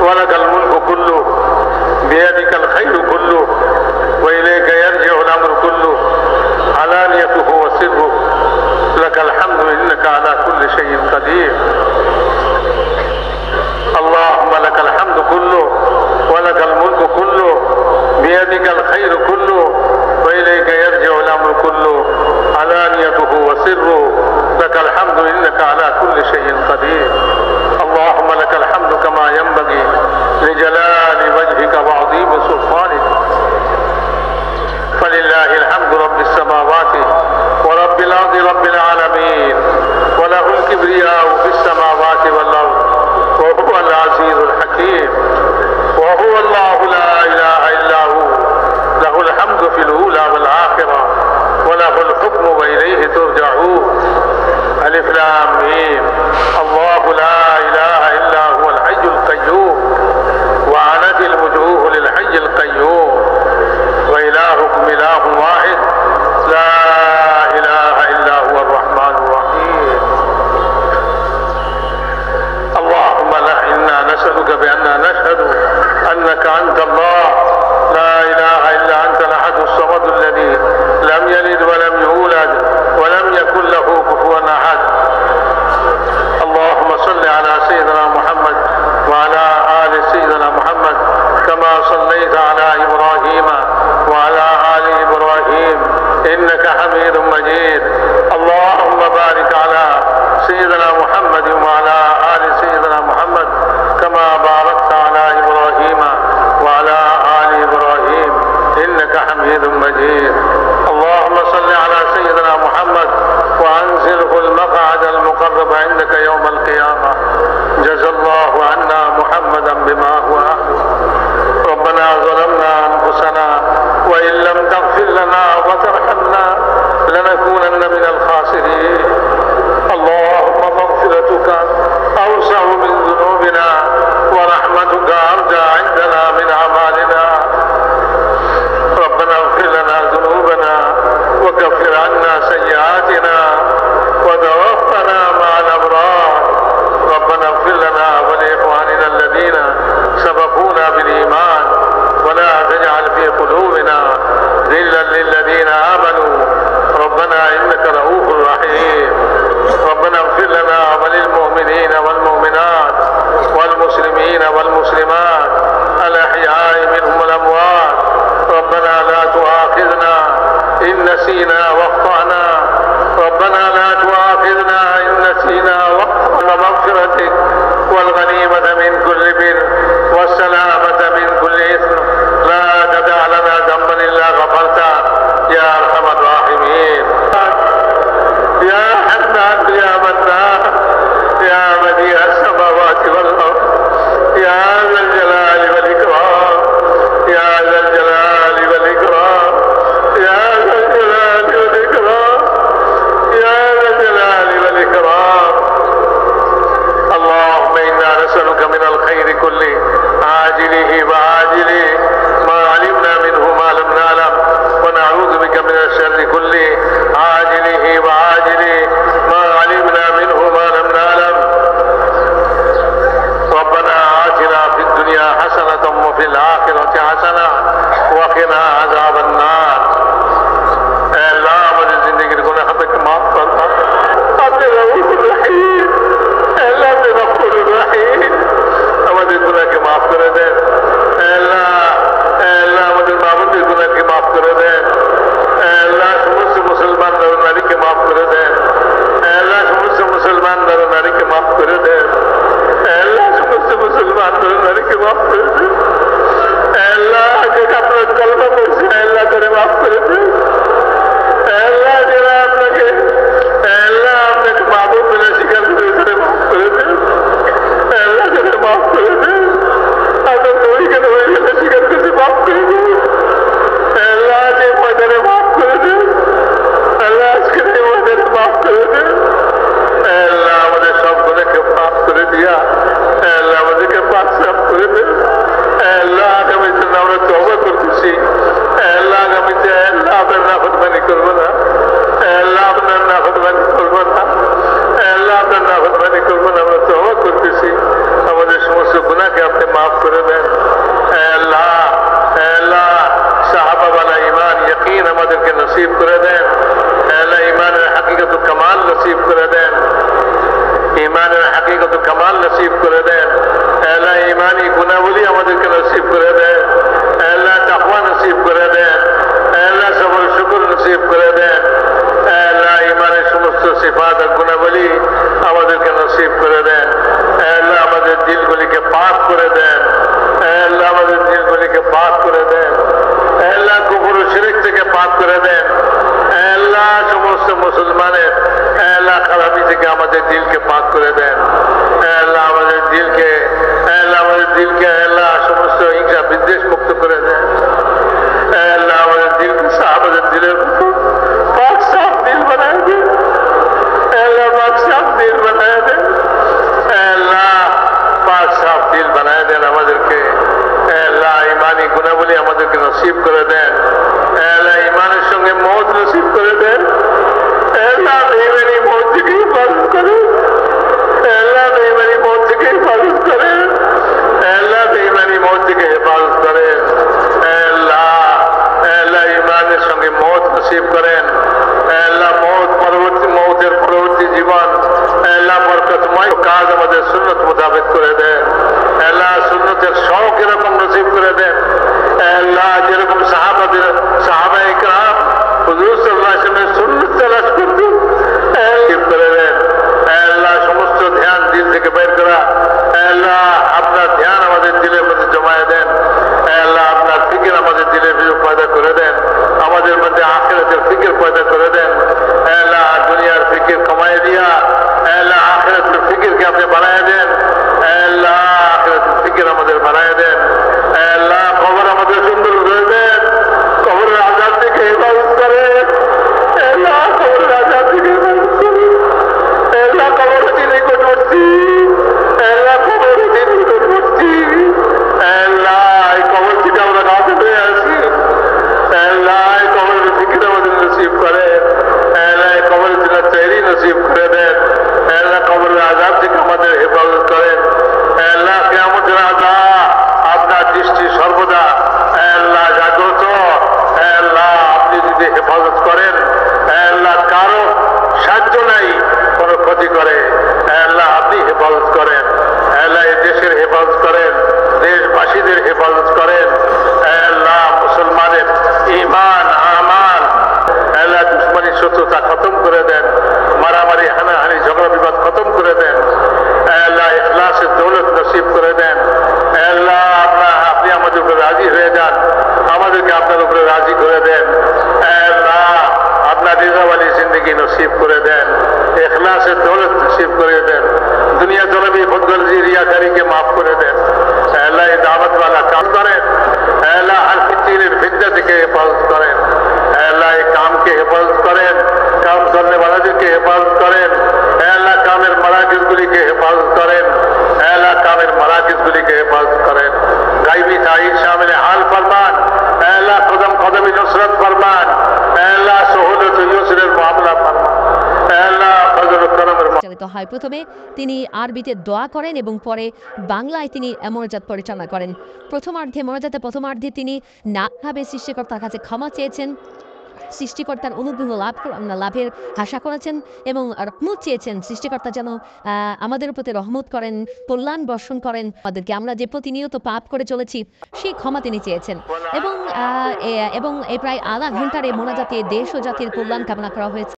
ولك الملك كله بيدك الخير كله وإليك يرجع الأمر كله علانيته وسره لك الحمد إنك على كل شيء قدير. اللهم لك الحمد كله ولك الملك كله بيدك الخير كله وإليك يرجع الأمر كله علانيته وسره لك الحمد إنك على كل شيء قدير. اللهم لك الحمد كما ينبغي لجلال وجهك وعظيم سلطانك. فلله الحمد رب السماوات ورب الأرض رب العالمين وله الكبرياء في السماوات والأرض وهو العزيز الحكيم. ইমানি গুণাবলী আমাদেরকে নসিব করে দেন, আল্লাহ তাকওয়া নসিব করে দেন, আল্লাহ সবর শুকর নসিব করে দেন, আল্লাহ ইমানের সমস্ত সিফাত আর গুণাবলী আমাদেরকে নসিব করে দেন, আল্লাহ আমাদের দিলগুলিকে পাক করে দেন, আল্লাহ আমাদের দিলগুলিকে পাক করে দেন, আল্লাহ কুফর ও শিরক থেকে পাক করে দেন, আল্লাহ সমস্ত মুসলমানের আল্লাহ খারাপি থেকে আমাদের দিলকে পাক করে দেন, আল্লাহ আমাদের দিলকে আল্লাহ সমস্ত হিংসা বিদ্বেষ মুক্ত করে দেন, আল্লাহ আমাদের দিলের পাক সাফ দিল বানায় দেন, আল্লাহ পাক সাফ দিল বানায় দেন, আল্লাহ পাক সাফ দিল বানায় দেন আমাদেরকে, আল্লাহ ইমানি গুণাবলী আমাদেরকে নসিব করে দেন, আল্লাহ ইমানের সঙ্গে মওত নসিব করে দেন, আল্লাহ বেঈমানি মওত থেকে হেফাজত করেন, আল্লাহ বেঈমানি মওত থেকে হেফাজত করেন, আল্লাহ বেঈমানি মওত থেকে হেফাজত করেন, আল্লাহ ইমানের সঙ্গে মওত নসিব করেন, আল্লাহ মওতের পরবর্তী জীবন আল্লাহ বরকতময় কাজ আমাদের সুন্নত মোতাবেক করে দেন, আল্লাহ সুন্নতের শখ এরকম নসিব করে দেন, আল্লাহ যেরকম সাহাবায়ে কেরাম হুজুর সাল্লাল্লাহু আলাইহি ওয়াসাল্লামের সুন্নত তালাশ করতেন নসিব করে দেন, আল্লাহ সমস্ত ধ্যান দিল থেকে বের করা, আল্লাহ আপনার ধ্যান আমাদের দিলের মধ্যে জমায়ে দেন, আল্লাহ আপনার ফিকির আমাদের দিলের ভিতরে পয়দা করে দেন, আমাদের মধ্যে আখিরাতের ফিকির পয়দা করে দেন, আল্লাহ দুনিয়ার ফিকির কমায় দিয়া আল্লাহ আখিরাতের ফিকিরকে আপনি বানায় দেন, আল্লাহ আখিরাতের ফিকির আমাদের বানায় দেন, আল্লাহ কবর আমাদের সুন্দর করে দেন, কবরের আযাব থেকে হেফাজত করেন, আল্লাহ কবরের আযাব থেকে হেফাজত করেন, আল্লাহ কবরের নিকটবর্তী, আল্লাহ কবরের নিকটবর্তী, আল্লাহ এই কবর থেকে আমরা গাফিল হয়ে আছি, আল্লাহ এই কবরের ফিকির আমাদের নসিব করেন, আল্লাহ এই কবরের জন্য তৈরি নসিব করে দেন, আল্লাহ কবরের আযাব থেকে আমাদের হেফাজত করেন, আল্লাহ কিয়ামতের আযাব আপনার দৃষ্টি সর্বদা আল্লাহ জাগ্রত, আল্লাহ আপনি যদি হেফাজত করেন, আল্লাহ কারো সাহায্য নাই কোনো ক্ষতি করে, আল্লাহ আপনি হেফাজত করেন, আল্লাহ এই দেশের হেফাজত করেন, দেশবাসীদের হেফাজত করেন, আল্লাহ মুসলমানের ঈমান আমান আল্লাহ দুশ্মনী শত্রুতা খতম করে দেন, মারামারি হানাহানি ঝগড়া বিবাদ খতম করে দেন, আল্লাহ ইখলাসের দৌলত নসিব করে দেন, আল্লাহ আপনি আমাদের উপরে রাজি হয়ে যান, আমাদেরকে আপনার উপরে রাজি করে দেন, আল্লাহ আপনার রিজাওয়ালি জিন্দগি নসিব করে দেন, ইখলাসের দৌলত নসিব করে দেন, দুনিয়া জলবি খুদগর্জি রিয়াকারীকে মাফ করে দেন, আল্লাহ এই দাওয়াতওয়ালা কাজ করেন, আল্লাহ হর ফিতনার ফিতনা থেকে হেফাজত করেন, আল্লাহ এই কামকে হেফাজত করেন, কাম করনে ওয়ালাদেরকে হেফাজত করেন, আল্লাহ কামের মারাকিজগুলিকে হেফাজত করেন, আল্লাহ কামের মারাকিজগুলিকে হেফাজত করেন, গাইবি তাইর শামিল হাল ফরমান, আল্লাহ কদম কদমে নুসরত ফরমান, আল্লাহ সহুলত ও ইউসরের মুআমলা ফরমান, আল্লাহ ফজল ও করমের চালিত হয়। প্রথমে তিনি আরবিতে দোয়া করেন এবং পরে বাংলায় তিনি মোনাজাত পরিচালনা করেন। প্রথমার্ধে তিনি নাভাবে সৃষ্টিকর্তার কাছে ক্ষমা চেয়েছেন, সৃষ্টিকর্তার অনুগ্রহ লাভের আশা করেছেন এবং রহমত চেয়েছেন, সৃষ্টিকর্তা যেন আমাদের প্রতি রহমত করেন, কল্যাণ বর্ষণ করেন, আমাদেরকে আমরা যে প্রতিনিয়ত পাপ করে চলেছি সেই ক্ষমা তিনি চেয়েছেন এবং এই প্রায় আধা ঘন্টার এই মোনাজাতে দেশ ও জাতির কল্যাণ কামনা করা হয়েছে।